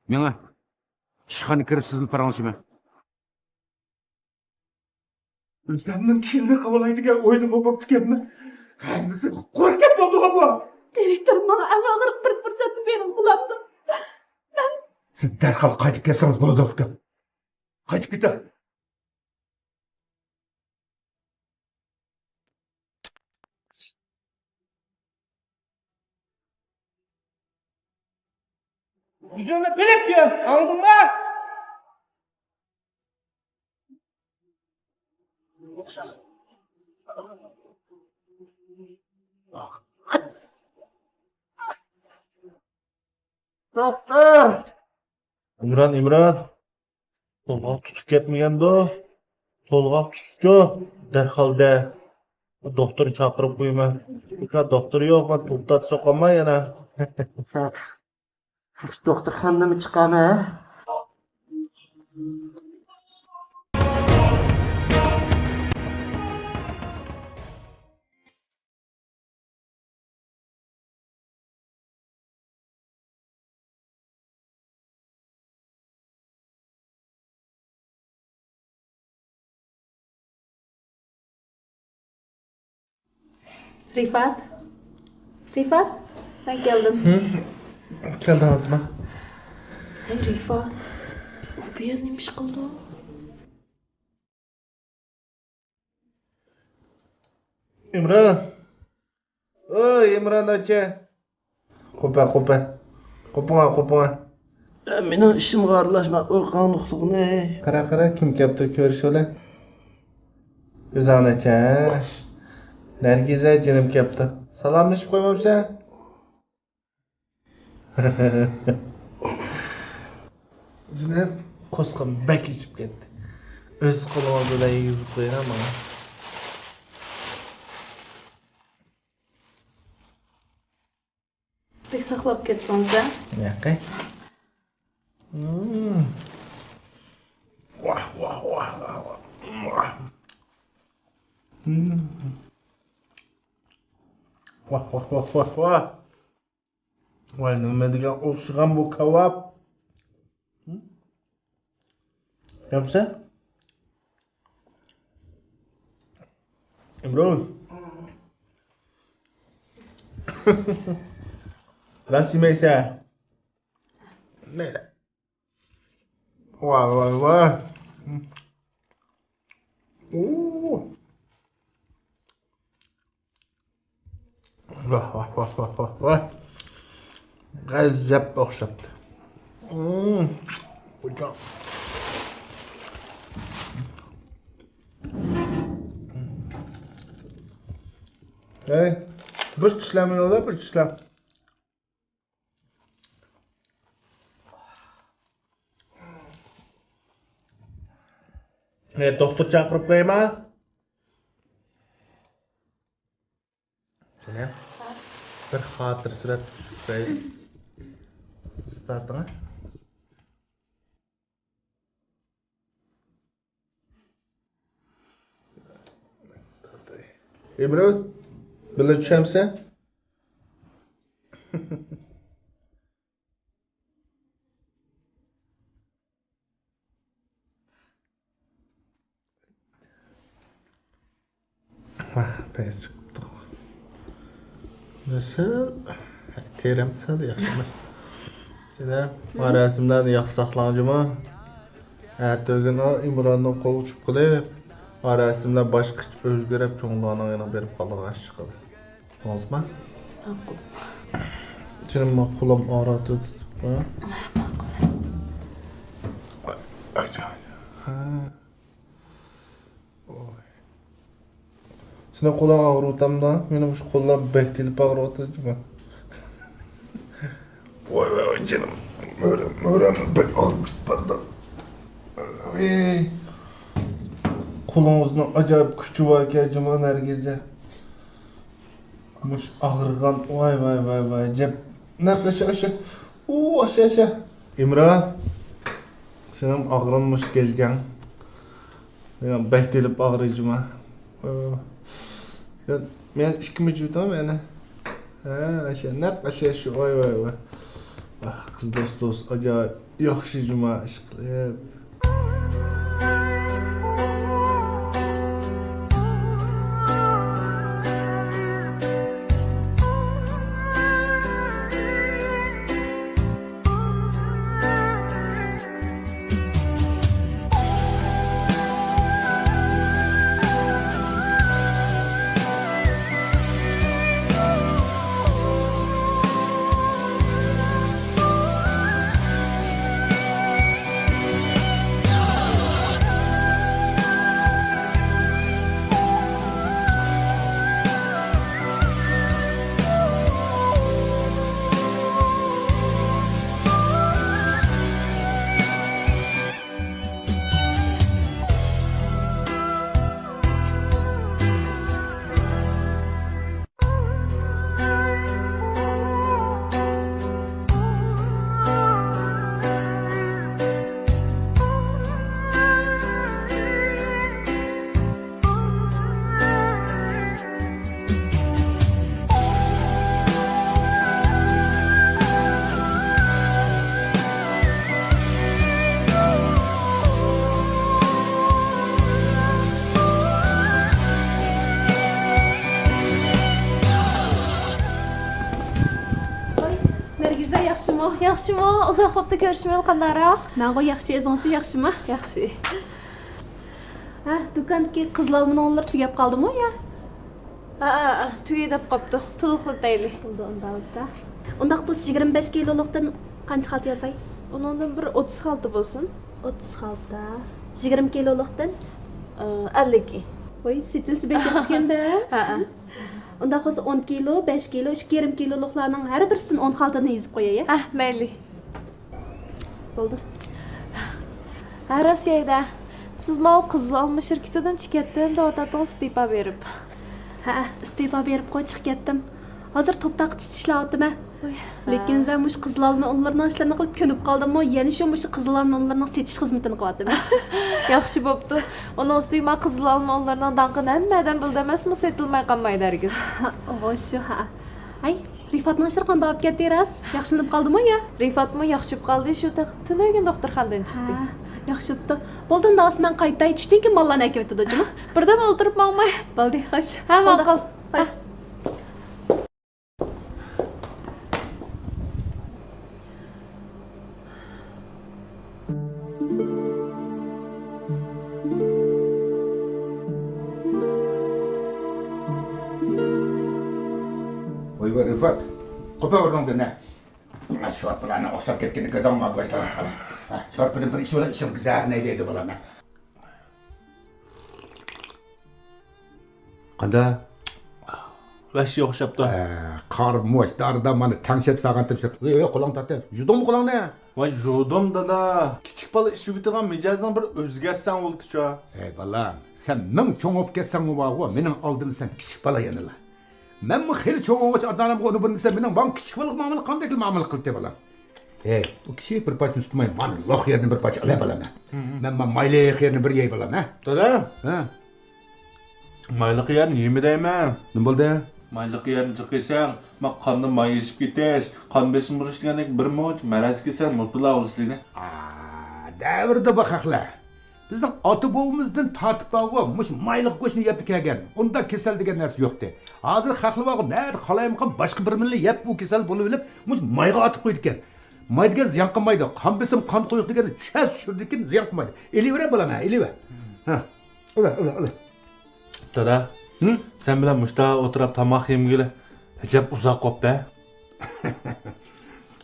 Meni ishxona kirib sizilib paranglashma. Özlemden kimle havalaydigan o'yinimi bo'pti ekanmi? Hammasi qo'rqib bo'ldi bu. Direktor bana en ağır bir fırsatı benim bulamdı. Siz derhal qaytib kelsangiz bo'ladi uka. Qaytib keting. Yüzüme pelep yiyorum. Anladın mı? Doktor! İmran. Tolgaq tutib ketmaganda, tolgaq tutuşcu, derhalde doktoru chaqirib qo'yma. Uka doktor yo'q, men to'xtat soqaman yana. Doktorxonadan mı çıkan ha? Rifat. Rifat. Ben geldim. Keldiniz mi? Hey Rifat. O bir yer neymiş kıldı? İmran. Oy İmran acha. Qo'pa. Qo'pma. Benim işim ağırlaşma, ırkanlıklık ne? Qara kim kelibdi ko'rishinglar. O'zan acha. Nargiza jinim kelibdi. Salomlashib qo'ymamsan? Jinim qo'sqim bak ichib ketdi. O'z qo'lim oldida yegizib qo'yaman mana. Pek saklap ketsen sen. Yo'q. Vah. Vah. Voy, nima degan o'xshagan bu kebab? Yapsa? Imron. Rasimeyse. Nere? Vay. Vah. G'azab o'xshabdi. Hocam. Hey, bir tishlamanglar, bir tishlam. Doktor chaqirib qo'yman. Seni bir xotir surat tushib qo'y. Startini. İmran, bila tushamsan? Pes chiqibdi. Nasıl? Terim sal yaxshi emas. Seni arasimdan yaxshi saqlanjimi? Ertagin İmranning qo'li uchib qilib, arasimdan boshqa o'zgarib cho'nglarni yana berib qolgan chiqadi. To'g'risizmi? Makul. Jinim qo'lim og'riydi tutib. Makul. Seni qo'lim og'ritamda, meni shu qo'llar bektilib og'ritadi. Voy, jinim. Mo'ram bir og'ritdi. Qo'lingizning ajoyib kuchi bor ekan, juma Nargiza. Mush ağırgan, vay, cep. Nerede aşağı. Aşağı. İmran, senin ağrınmış gelgen. Yani bektelip ağrıcıma. Ben işkimi cüdüm yani. Aşağı, nerede aşağı şu, vay. Qiz do'st ajoyib yaxshi juma ish qilib. Yaxshimi? Uzoq vaqtda ko'rishmayman qandaroq? Men qo'y yaxshi, o'zingchi yaxshimi? Yaxshi. Ha, do'kondagi qizlarning onlari tugab qoldimi ya? Ha, tugay deb qopti. To'liq deyli. Bo'ldi, unda bo'lsa. Undaq bo'lsa 25 kiloluqdan qancha xalt yozay? Undan bir 30 xalta bo'lsin. 30 xalta. 20 kiloluqdan 50. Voy, siz bekatishganda. Ha. Unda bo'lsa 10 kilo, 5 kilo, 2,5 kiloluqlarning har birisidan 10 xaltani yozib qo'yay. Ha, mayli. Bo'ldi. Ha, Rossiyada. Siz mau qizil olma shirkatidan chiqatdim, da'vatingiz iste'fo berib. Ha, iste'fo berib qo'yib ketdim. Hozir to'pta ishlayapman. Lekin sen mush qizil olma onlarning ishlarini qilib ko'nib qoldim-ku. Yana shu mush qizil olma onlarning setish xizmatini qilyapman. Yaxshi bo'pti. Uni ustiga men qizil olma onlarning danqini hammadan bildi emasmi, setilmay qolmaydi hargiz. O, shu ha. Ay, Rifatning ishini qanday olib ketdingiz? Yaxshilanib qoldimi ya? Rifatmi yaxshi bo'lib qoldi, shu tunaygan doktorxonadan chiqdik. Yaxshi bo'pti. Bo'ldi, unda men qaytay tushdingki, mallarni aka o'tdimi? Birdan o'tirib maqmay. Bo'ldi, xo'sh. Ha, ma'qul. Xo'sh. Voy Rifat, qo'pa o'rningda ne? Short bilan o'xshab ketganiga dongma boshlar. Short bilan bir ish bilan ishim gizar ne deydi bo'laman. Qanda? Vashi o'xshabdi. Qarib mo'sh darda meni tanishib saqantib shirib. Qo'ling tatdi. Judom qo'lingni. Voy jodom dada. Kichik bola ishi bitirgan mijozing bir o'zgarsan bo'ldi-ku. Ey balam, sen ming cho'ng olib ketsan u mening oldimda sen kichik bola yanala. Men mi xil cho'ng olg'ach adamga uni bilmasa mening bam kichik bola muomala qanday muomala qildi balam. Ey, u kichik bir parcha tutmay, mana loq yerni bir parcha ala balam. Men mayli yerni bir yey balam, ha? Dada. Ha. Mayliq yerni yemidayman. Nima bo'ldi? Mayliq yerni chiqisang, qonni mayishib ketish, qon besim bo'lish degandek bir mo'j maraz kelsa mutla bo'lishligini. Davrda baxaqlar. Bizning ota-bovimizdan tortib bo'lgan mush mayliq go'shtni yeb kelgan. Unda kasal degan narsa yo'qdi. Hozir xaqlivoq nari xaloyimqon boshqa bir millat yeb bu kasal bo'lib olib, mush mayga otib qo'ydi ekan. May degan ziyon qilmaydi. Qon besim qon qo'yiq degan tushaz tushirdi ekan, ziyon qilmaydi. Elivera bo'laman, eleva. Ha. Ola. Dada. Sen bilan mushta o'tirib tomoq yemgili. Hijab uzoq qopda.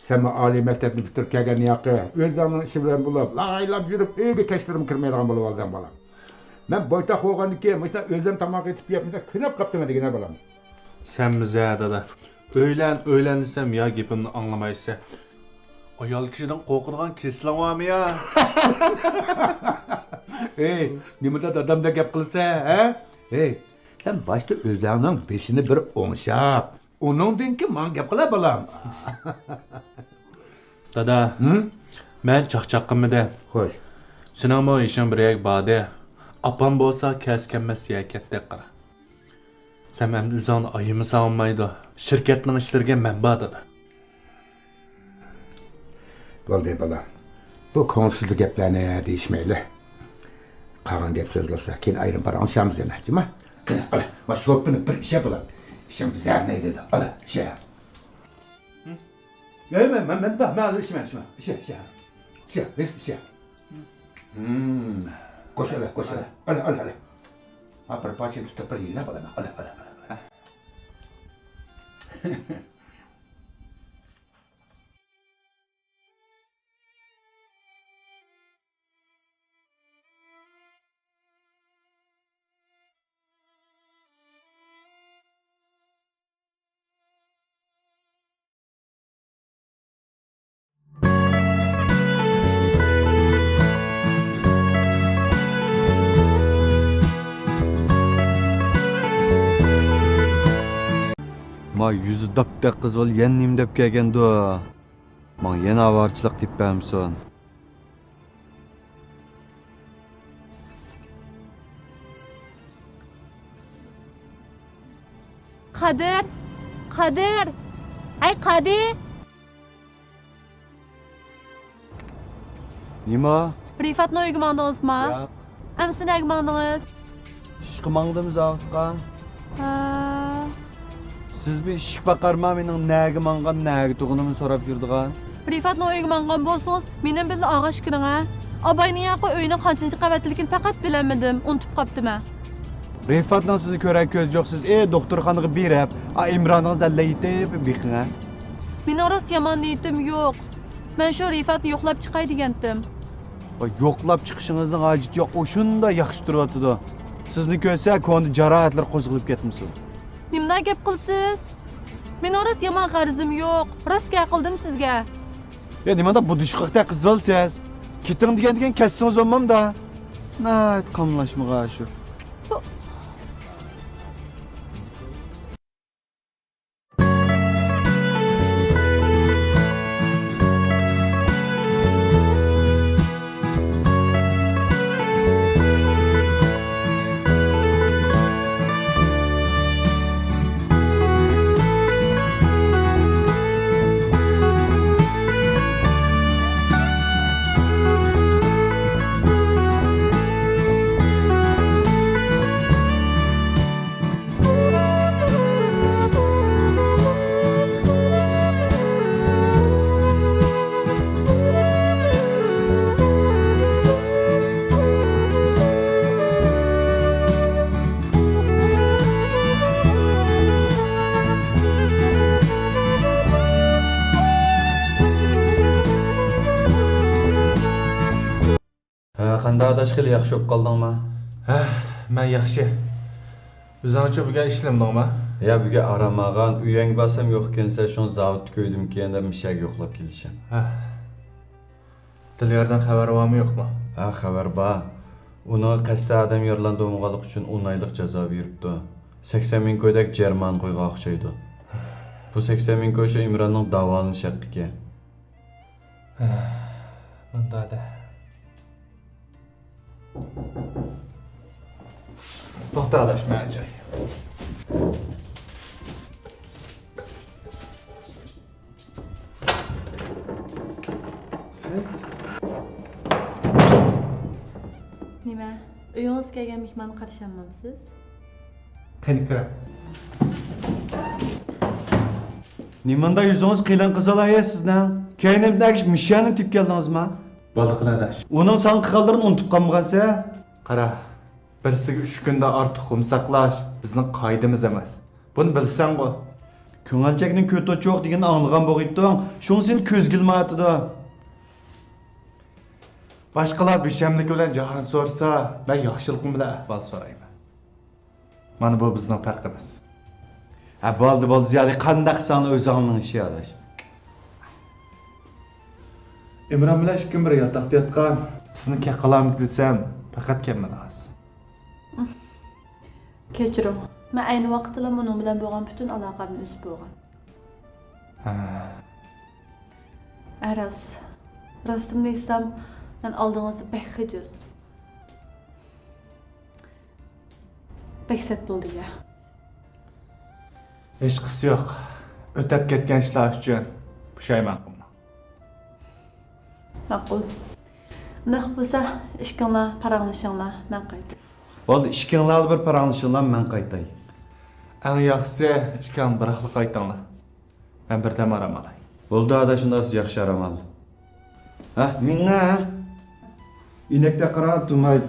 Sen oliy maktabni bitirib kelgan yoqi, o'zimning ishi bilan bo'lib, laylab yurib, uyga kashtirim kirmaydigan bo'lib olsam bolam. Men boytaq bo'lgandan keyin mushta o'zim tomoq yetib yeyapman, kunab qoptimi degan bolam. Sen bize dada. Öğlen desem ya gapimni anglamaysa. Ayol kishidan qo'rqadigan keslanmi ya? Ey, nimada dadamda gap qilsa, ha? Ey, sen boshda o'zingning beshini bir o'ngshab, uningdan keyin men gap qila bolam. Dada, men chaqchaqimda. Xo'sh. Sening bu ishing bir yak bade. Apam bo'lsa kaskanmas yakatdek qara. Sen hem o'zingni ayımı savunmaydi. Şirketning ishlariga manba dada. Bo'ldi bola. Bu ko'ngilsizlik gaplarni deyishmayli. Qolgan gap so'z bo'lsa, keyin ayrim baramiz yana, deymi? Ala, mana sho'pini bir isha bo'ladi. İşim zarnaydi dedi. Ala, isha. Yo'q, men bak, men ishman. Isha, biz isha. Qo'shila. Ala. Ha, bir parcha tutib bir yina bo'laman. Ala. Ma yüzü dapdak kız ol yeniyim dep kelgen do. Ma yana avarçılık tippemson. Kadir. Ay Kadir. Nima? Rifatni uyga mandingizmi? Yo'q. Amsi nega mandingiz? Ishqi mangdim zavutqa. Ha. Siz bir ishq bakarma mening nagi mangan nagi tug'unimni so'rab yurdigan. Rifatni uyga mangan bo'lsangiz, mening bilan og'ash kiring ha. Abayning yoqi uyning qanchinchi qavatligini faqat bilamadim, unutib qopdim. Rifatning sizni ko'rak ko'z yo'q. Siz doktorxonaga berib, Imroningiz dallaytib biqing ha. Mening rost yomon niyatim yo'q. Men shu Rifatni yo'qlab chiqay degandim. Yo'qlab chiqishingizning hojati yo'q. O shunda yaxshi turyapti. Sizni ko'rsa, ko'ngli jarohatlar qo'zg'alib ketmisin. Nimdan gap qilsiz? Mening rost yomon g'arizim yo'q. Rost gap qildim sizga. Ya nimada bu dishqoqda qizilsiz? Keting degan kessingiz olmamda. Nayt qamlashmaga shu. Qanday adash qil yaxshi bo'lib qoldingmi? Men yaxshi. O'zingcha buga ishlamdingmi? Ya buga aramagan, uyang basam yo'q ekansa, shun zavod ko'ydim keyinda mishak yo'qlab kelishim. Dilyardan xabar bormi yo'qmi? Ha, xabar bor. Uni qasddan odam yaralandirganlik uchun 10 oylik jazo beribdi. 80 ming ko'dak Jerman qo'yga o'xshaydi. Bu 80 ming ko'y shu Imronning davolanish haqqiga. Bundada. To'xtalashma joy. Siz? Nima? Uyingizga kelgan mehmonni qarshamayapsiz? Qani kiram. Nimanda yüzünüz qilan qizalaysiz sizdan? Keynimdagi mishani tip keldingizmi? Baliqladash. Uning son qilganlarini unutib qolmagansa, Qara, birisiga 3 kunda ortiq xum saqlash bizning qoidamiz emas. Buni bilsang-ku. ko'ngilchakning ko'tochi yo'q deganni anglagan bo'g'itding. Shuni seni ko'zgilmayapti-da. Boshqalar beshamligi bilan jahon so'rasa, men yaxshiligim bilan ahvol so'rayman. Mana bu bizning farqimiz. Ha, bo'ldi, ziyodi qanday qilsang o'zingning ishi adash. Imron bilan ikki bir yotoqda yotgan, sizni kaqalamlik desam, faqat kelmadingiz. Kechiring. Men ayni vaqtda uning bilan bo'lgan butun aloqamni uzib qo'ygan. Aras, rostimni aytsam, men oldingizda bek xijil. Beksat bo'ldi-ya. Hech qisi yo'q. O'tib ketgan ishlar uchun pushaymon qilma. Ma'qul. Naq bo'lsa, ishkinglar, paranglashinglar, men qaytay. Bo'ldi, ishkinglarni bir paranglashinglar, men qaytay. Eng yaxshisi ichkan biraqli qaytinglar. Men birdam aramalay. Bo'ldi, ada shunday yaxshi aramal. Ha, menga inakda qarab turmay.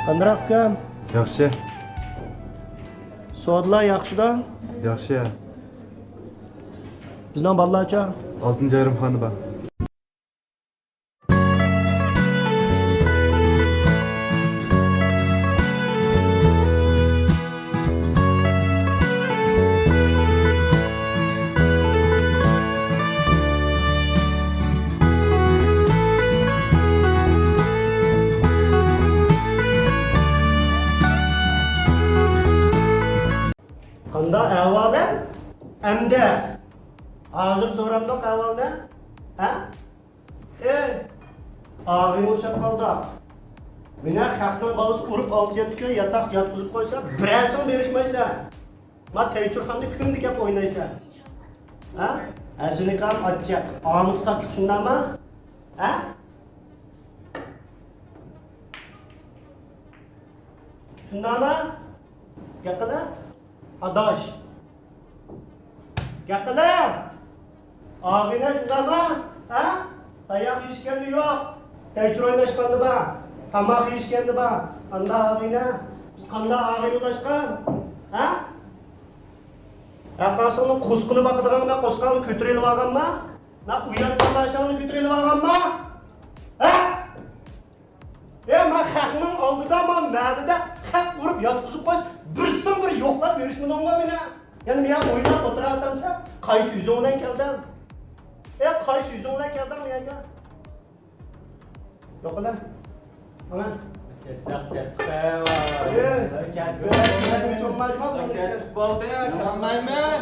Qandoq ukam? Yaxshi. Soatlar yaxshida? Yaxshi. Bizning bolalarcha 6-yarim bor. Qanday ahvoli? Endi hozir so'ramdoq ahvolda? Ha? Ağabeyim o'xshab qoldi. Meni xalqning bolasi urib 6-7 kun yataq yotqizib qo'ysa, birasini berishmaysan. Ma Taychurxonda kimni gap o'ynaysan? Ha? Asli ham achchiq. Omid tatib shundami? Ha? Shundami? Gapila? Adaş. Gapila? Ağabeyine şundami? Ha? Dayak yiyishganda yo'q. Taychur o'ynashganda bor. Tamoq yeyishganda bor. Qanday ağabeyine? Biz qanday ağabey ulashgan? Ha? Yapasını qo'sqini baqadiganmi, qo'sqani ko'tarilib olganmi? Na uyatgan nashani ko'tarilib olganmi? Ha? Men xalqning oldida, men ma'dida xalq urib yotqizib qo'ysa, birsin bir yo'qlab berishmidingmi meni? Ya'ni men o'ynab o'tiratamsa, qaysi yuzingdan keldim? Qaysi yuzingdan keldim menga? Yo'qlar. Mana Kesak ketib. ketib bo'ldi, Ketib bo'ldi, qilmaymiz.